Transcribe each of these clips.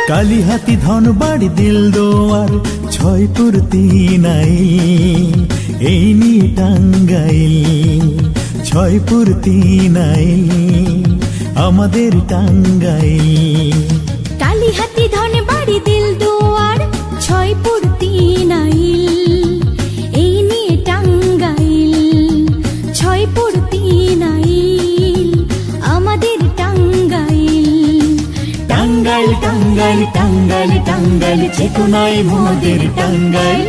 কালিহাতি ধনবাড়ি দিলদুয়ার ছয়পুর তিনাইল এই নিয়ে টাঙ্গাইল ছয়পুর তিনাইল আমাদের টাঙ্গাইল। কালিহাতি ধনবাড়ি দিলদুয়ার ছয়পুর তিনাইল এই নিয়ে টাঙ্গাইল ছয়পুর তিনাইল আমাদের টাঙ্গাইল। টাঙ্গাইল টাঙ্গাইল টাঙ্গাইল টাঙ্গাইল চেতনায় মোদের টাঙ্গাইল।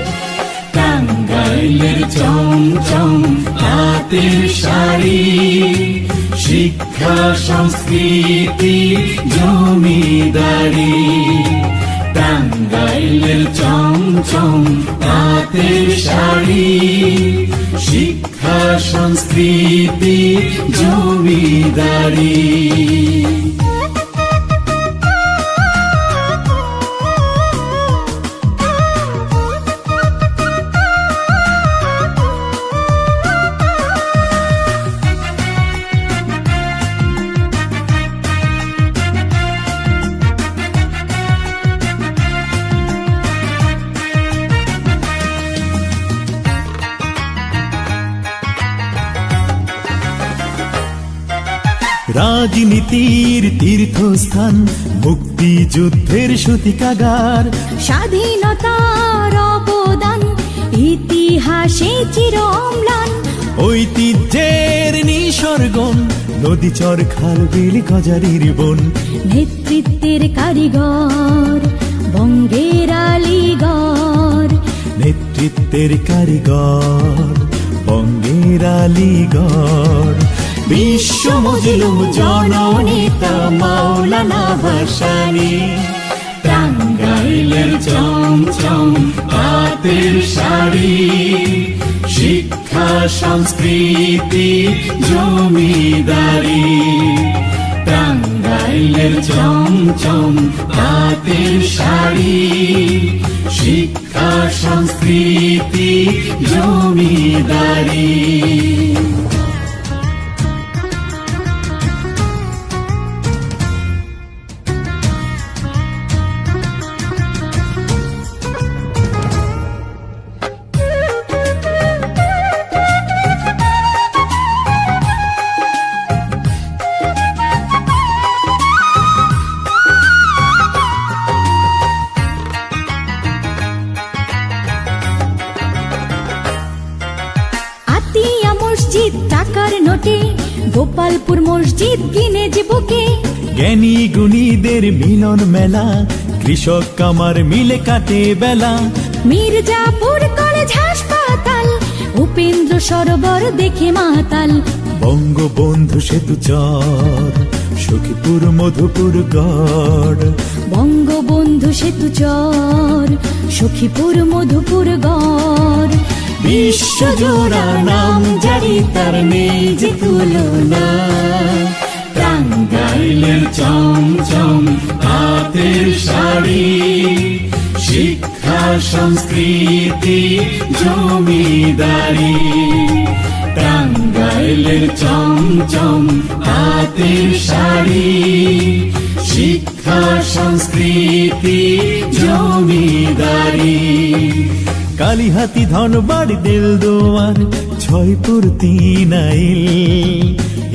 টাঙ্গাইলের চমচম হাতের শাড়ি শিক্ষা সংস্কৃতি জমিদারি। টাঙ্গাইলের চমচম হাতের শাড়ি শিক্ষা সংস্কৃতি জমিদারি। রাজনীতির তীর্থস্থান মুক্তিযুদ্ধের সূতিকাগার স্বাধীনতার অবদান ইতিহাসে চির অম্লান। ঐতিহ্যের নিসর্গন নদীচর খাল বিল গজারির বন। নেতৃত্বের কারিগর বঙ্গের আলীগড় নেতৃত্বের কারিগর বঙ্গের আলীগড়। বিশ্ব মজলুম জননেতা মাওলানা ভাসানী। টাঙ্গাইলের চমচম হাতের শাড়ি শিক্ষা সংস্কৃতি জমিদারি। টাঙ্গাইলের চমচম হাতের শাড়ি শিক্ষা সংস্কৃতি জমিদারি। মসজিদ টাকার নোটে গোপালপুর মসজিদ গিনেজ বুকে। জ্ঞানী গুণীদের মিলন মেলা কৃষক কামার মিলে কাটে বেলা। মির্জাপুর কলেজ হাসপাতাল উপেন্দ্র সরোবর দেখে মাতাল। বঙ্গবন্ধু সেতু চর সখীপুর মধুপুর গড়। বঙ্গবন্ধু সেতু চর সখীপুর মধুপুর গড়। বিশ্বজোড়া নাম জারি তার নেই যে তুলনা। টাঙ্গাইলের চমচম হাতের শাড়ি শিক্ষা সংস্কৃতি জমিদারি। টাঙ্গাইলের চমচম হাতের শাড়ি শিক্ষা সংস্কৃতি জমিদারি। কালিহাতি ধনবাড়ি দিলদুয়ার ছয়পুর তিনাইল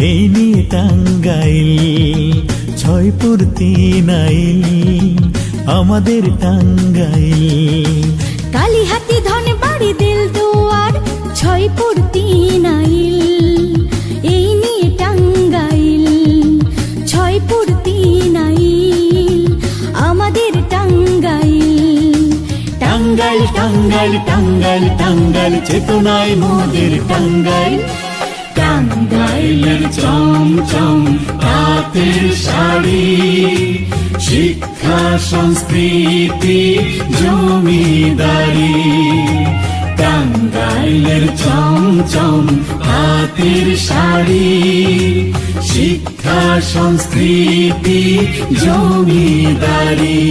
এই নিয়ে টাঙ্গাইল ছয়পুর তিনাইল আমাদের টাঙ্গাইল। কালিহাতি ধনবাড়ি দিলদুয়ার ছয়পুর তিনাইল এই নিয়ে টাঙ্গাইল ছয়পুর তিনাইল আমাদের টাঙ্গাইল। টাঙ্গাইল টাঙ্গাইল টাঙ্গাইল টাঙ্গাইল চেতনায় মোদের টাঙ্গাইল। টাঙ্গাইলের চমচম হাতের শাড়ি শিক্ষা সংস্কৃতি জমিদারি। টাঙ্গাইলের চমচম হাতের শাড়ি শিক্ষা সংস্কৃতি জমিদারি।